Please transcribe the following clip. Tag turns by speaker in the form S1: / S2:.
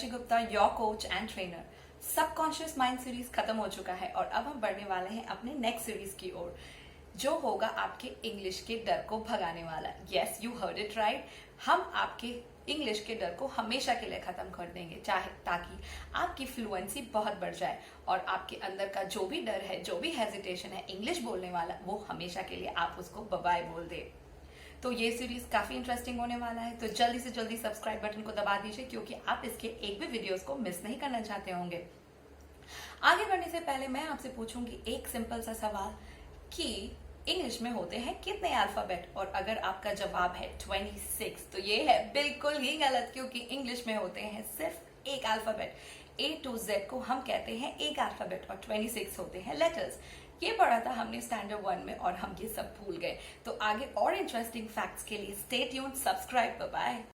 S1: दर्शी Gupta, your coach and trainer. Subconscious mind series खत्म हो चुका है और अब हम बढ़ने वाले हैं अपने नेक्स्ट सीरीज की ओर, जो होगा आपके इंग्लिश के डर को भगाने वाला। Yes, you heard it right. हम आपके इंग्लिश के डर को हमेशा के लिए खत्म कर देंगे, चाहे ताकि आपकी फ्लुएंसी बहुत बढ़ जाए और आपके अंदर का जो भी डर है, जो भी हेजिटेशन है इंग्लिश बोलने वाला, वो हमेशा के लिए आप उसको बाय बोल दे। तो ये सीरीज काफी इंटरेस्टिंग होने वाला है, तो जल्दी से जल्दी सब्सक्राइब बटन को दबा दीजिए, क्योंकि आप इसके एक भी वीडियोस को मिस नहीं करना चाहते होंगे। आगे बढ़ने से पहले मैं आपसे पूछूंगी एक सिंपल सा सवाल कि इंग्लिश में होते हैं कितने अल्फाबेट, और अगर आपका जवाब है 26, तो ये है बिल्कुल ही गलत, क्योंकि इंग्लिश में होते हैं सिर्फ एक अल्फाबेट। A to Z को हम कहते हैं एक अल्फाबेट और 26 होते हैं लेटर्स। ये पढ़ा था हमने स्टैंडर्ड 1 में और हम ये सब भूल गए। तो आगे और इंटरेस्टिंग फैक्ट्स के लिए स्टे ट्यून्ड, सब्सक्राइब, बाय।